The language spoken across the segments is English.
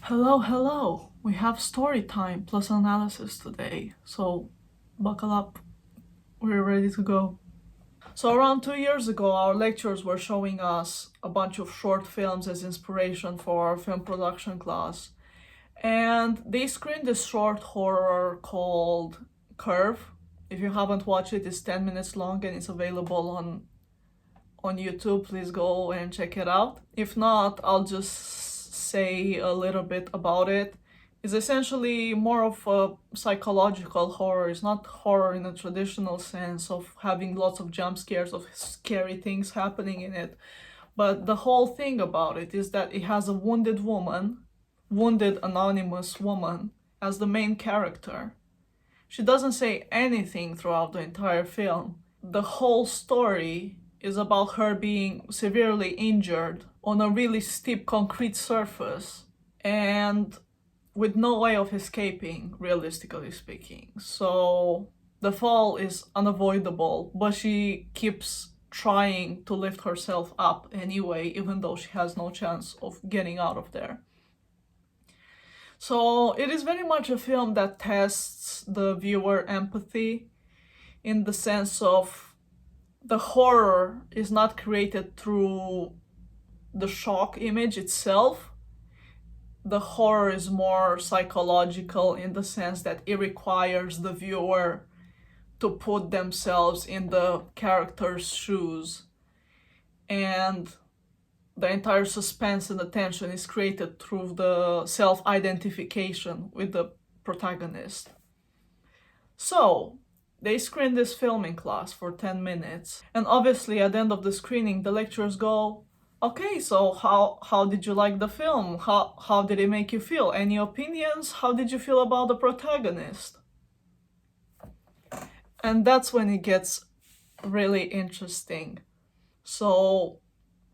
Hello, hello! We have story time plus analysis today, so buckle up, we're ready to go. So, around 2 years ago, our lecturers were showing us a bunch of short films as inspiration for our film production class, and they screened this short horror called Curve. If you haven't watched it, it's 10 minutes long and it's available on YouTube. Please go and check it out. If not, I'll just say a little bit about it. It's essentially more of a psychological horror. It's not horror in a traditional sense of having lots of jump scares, of scary things happening in it. But the whole thing about it is that it has a wounded anonymous woman, as the main character. She doesn't say anything throughout the entire film. The whole story is about her being severely injured on a really steep concrete surface and with no way of escaping, realistically speaking. So the fall is unavoidable, but she keeps trying to lift herself up anyway, even though she has no chance of getting out of there. So it is very much a film that tests the viewer empathy in the sense of the horror is not created through the shock image itself. The horror is more psychological in the sense that it requires the viewer to put themselves in the character's shoes, and the entire suspense and the tension is created through the self-identification with the protagonist. So, they screened this film in class for 10 minutes, and obviously at the end of the screening, the lecturers go, okay, so how did you like the film? How did it make you feel? Any opinions? How did you feel about the protagonist? And that's when it gets really interesting. So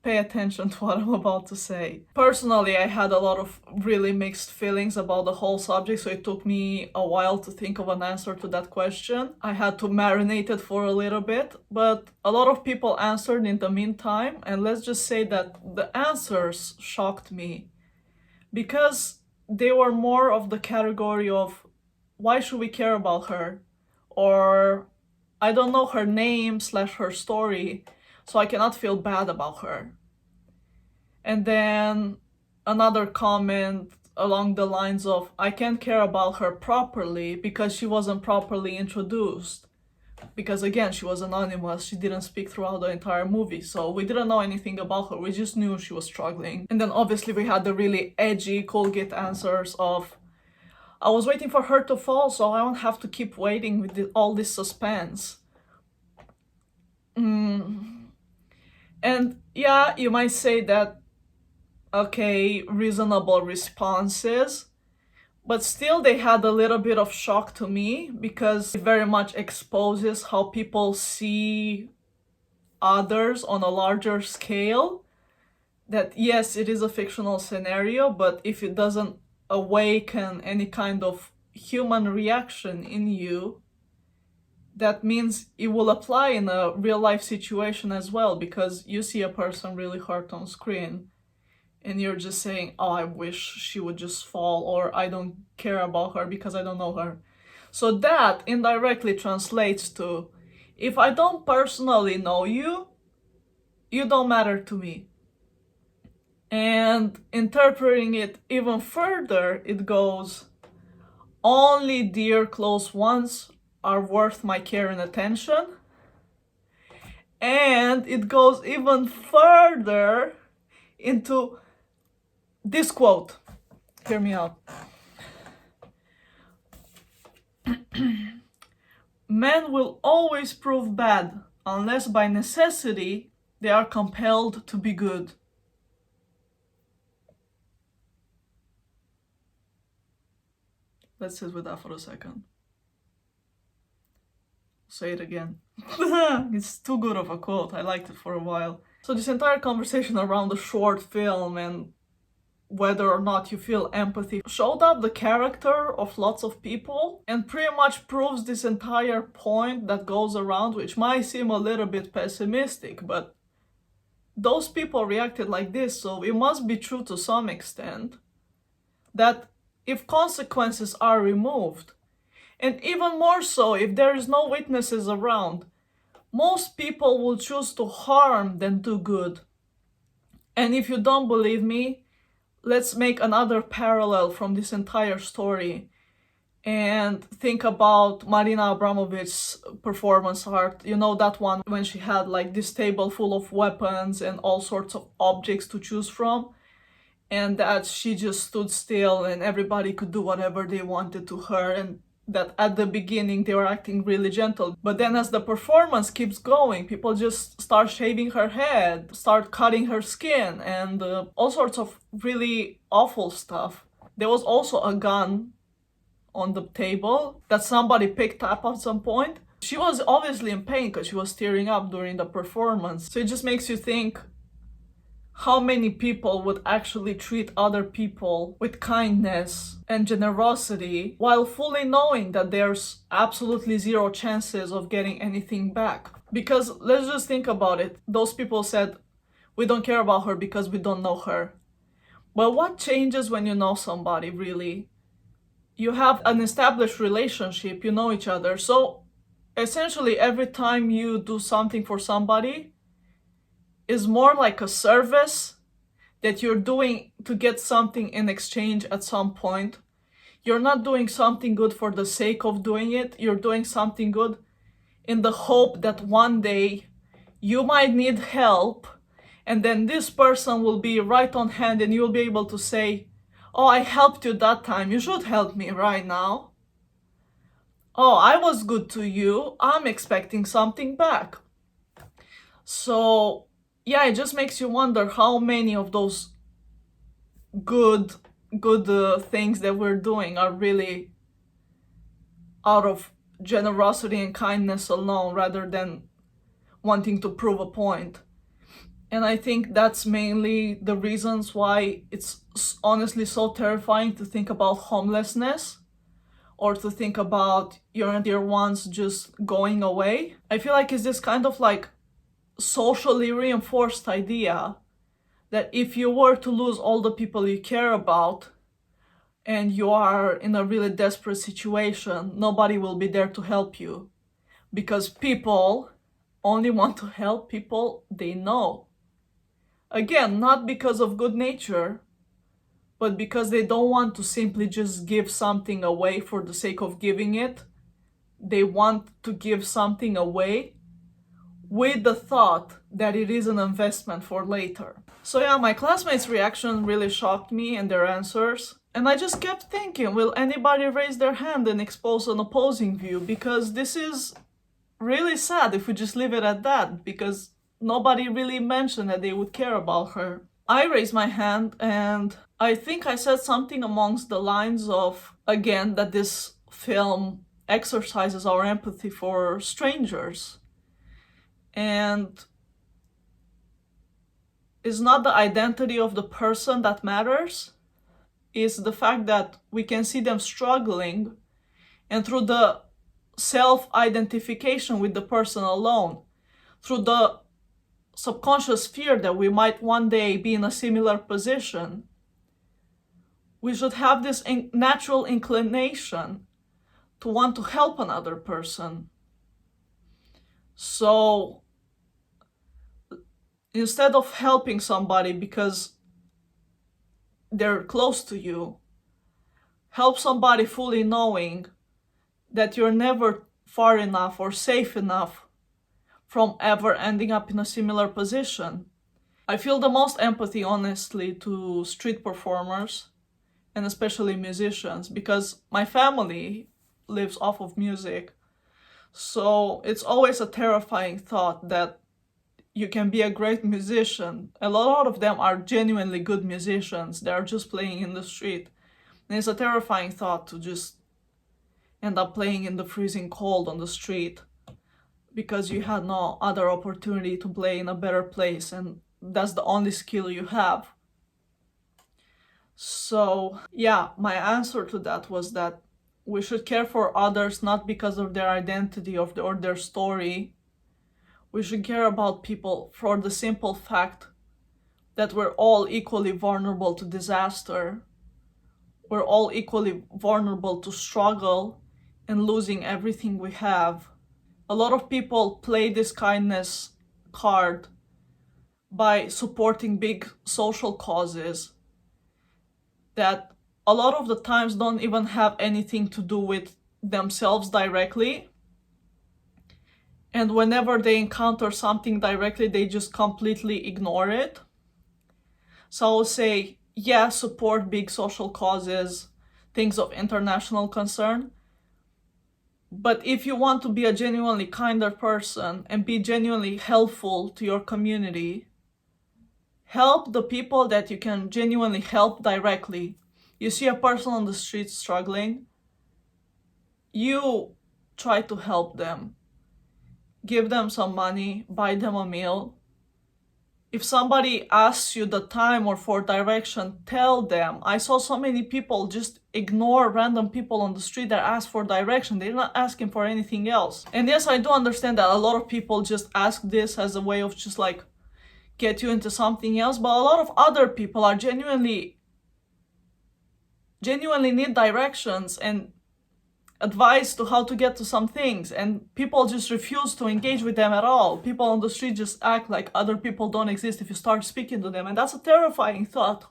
pay attention to what I'm about to say. Personally, I had a lot of really mixed feelings about the whole subject, so it took me a while to think of an answer to that question. I had to marinate it for a little bit, but a lot of people answered in the meantime, and let's just say that the answers shocked me because they were more of the category of why should we care about her? Or I don't know her name / her story, so I cannot feel bad about her. And then another comment along the lines of, I can't care about her properly because she wasn't properly introduced. Because again, she was anonymous, she didn't speak throughout the entire movie, so we didn't know anything about her, we just knew she was struggling. And then obviously we had the really edgy Colgate answers of, I was waiting for her to fall so I won't have to keep waiting with all this suspense. And yeah, you might say that, okay, reasonable responses, but still they had a little bit of shock to me because it very much exposes how people see others on a larger scale. That yes, it is a fictional scenario, but if it doesn't awaken any kind of human reaction in you, that means it will apply in a real life situation as well, because you see a person really hurt on screen and you're just saying, oh, I wish she would just fall, or I don't care about her because I don't know her. So that indirectly translates to, if I don't personally know you, you don't matter to me. And interpreting it even further, it goes, only dear close ones are worth my care and attention. And it goes even further into this quote. Hear me out. Men will always prove bad unless by necessity they are compelled to be good. Let's sit with that for a second. Say it again. It's too good of a quote. I liked it for a while. So this entire conversation around the short film and whether or not you feel empathy showed up the character of lots of people and pretty much proves this entire point that goes around, which might seem a little bit pessimistic, but those people reacted like this, so it must be true to some extent. that if consequences are removed, and even more so if there is no witnesses around, most people will choose to harm than do good. And if you don't believe me, let's make another parallel from this entire story and think about Marina Abramovic's performance art. You know, that one when she had like this table full of weapons and all sorts of objects to choose from, and that she just stood still and everybody could do whatever they wanted to her, and that at the beginning they were acting really gentle, but then as the performance keeps going, people just start shaving her head, start cutting her skin, and all sorts of really awful stuff. There was also a gun on the table that somebody picked up at some point. She was obviously in pain because she was tearing up during the performance. So it just makes you think how many people would actually treat other people with kindness and generosity while fully knowing that there's absolutely zero chances of getting anything back. Because let's just think about it. Those people said, we don't care about her because we don't know her. But what changes when you know somebody, really? You have an established relationship, you know each other. So essentially, every time you do something for somebody is more like a service that you're doing to get something in exchange at some point. You're not doing something good for the sake of doing it. You're doing something good in the hope that one day you might need help, and then this person will be right on hand and you'll be able to say, oh, I helped you that time, you should help me right now. Oh, I was good to you, I'm expecting something back. So yeah, it just makes you wonder how many of those good things that we're doing are really out of generosity and kindness alone rather than wanting to prove a point. And I think that's mainly the reasons why it's honestly so terrifying to think about homelessness or to think about your dear ones just going away. I feel like it's this kind of like socially reinforced idea that if you were to lose all the people you care about and you are in a really desperate situation, nobody will be there to help you because people only want to help people they know. Again, not because of good nature, but because they don't want to simply just give something away for the sake of giving it. They want to give something away with the thought that it is an investment for later. So yeah, my classmates' reaction really shocked me and their answers. And I just kept thinking, will anybody raise their hand and expose an opposing view? Because this is really sad if we just leave it at that, because nobody really mentioned that they would care about her. I raised my hand and I think I said something amongst the lines of, again, that this film exercises our empathy for strangers. And it's not the identity of the person that matters, it's the fact that we can see them struggling, and through the self-identification with the person alone, through the subconscious fear that we might one day be in a similar position, we should have this natural inclination to want to help another person. So instead of helping somebody because they're close to you, help somebody fully knowing that you're never far enough or safe enough from ever ending up in a similar position. I feel the most empathy, honestly, to street performers and especially musicians, because my family lives off of music. So it's always a terrifying thought that you can be a great musician. A lot of them are genuinely good musicians. They're just playing in the street. And it's a terrifying thought to just end up playing in the freezing cold on the street because you had no other opportunity to play in a better place and that's the only skill you have. So yeah, my answer to that was that we should care for others not because of their identity or their story. We should care about people for the simple fact that we're all equally vulnerable to disaster. we're all equally vulnerable to struggle and losing everything we have. A lot of people play this kindness card by supporting big social causes that a lot of the times don't even have anything to do with themselves directly. And whenever they encounter something directly, they just completely ignore it. So I'll say, yeah, support big social causes, things of international concern. But if you want to be a genuinely kinder person and be genuinely helpful to your community, help the people that you can genuinely help directly. You see a person on the street struggling, you try to help them. Give them some money, buy them a meal. If somebody asks you the time or for direction, tell them. I saw so many people just ignore random people on the street that ask for direction. They're not asking for anything else. And yes, I do understand that a lot of people just ask this as a way of just like get you into something else, but a lot of other people are genuinely need directions and advice to how to get to some things, and people just refuse to engage with them at all. People on the street just act like other people don't exist if you start speaking to them, and that's a terrifying thought.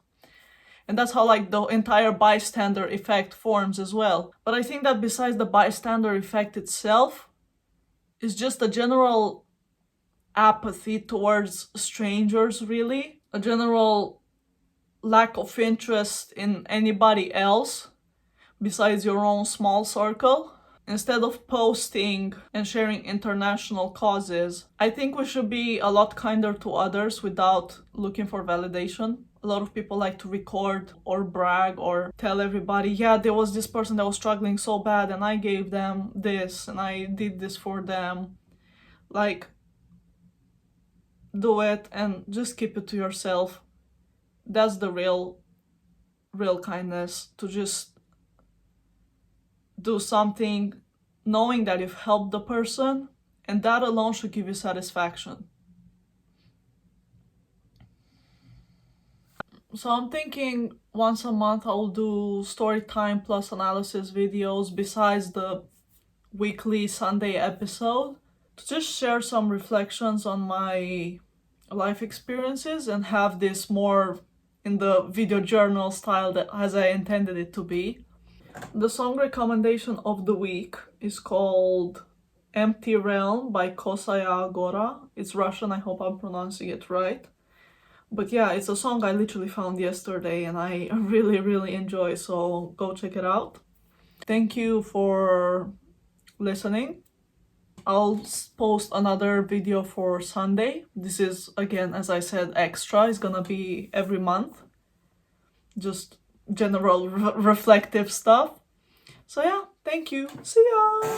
And that's how like the entire bystander effect forms as well. But I think that besides the bystander effect itself, is just a general apathy towards strangers, really. A general lack of interest in anybody else besides your own small circle. Instead of posting and sharing international causes, I think we should be a lot kinder to others without looking for validation. A lot of people like to record or brag or tell everybody, yeah, there was this person that was struggling so bad and I gave them this and I did this for them. Like, do it and just keep it to yourself. That's the real kindness, to just do something knowing that you've helped the person, and that alone should give you satisfaction. So I'm thinking once a month I'll do Storytime plus analysis videos besides the weekly Sunday episode, to just share some reflections on my life experiences and have this more in the video journal style that as I intended it to be. The song recommendation of the week is called Empty Realm by Kosaya Agora. It's Russian, I hope I'm pronouncing it right. But yeah, it's a song I literally found yesterday and I really enjoy, so go check it out. Thank you for listening. I'll post another video for Sunday. This is, again, as I said, extra. It's gonna be every month. Just general reflective stuff. So yeah, thank you. See ya!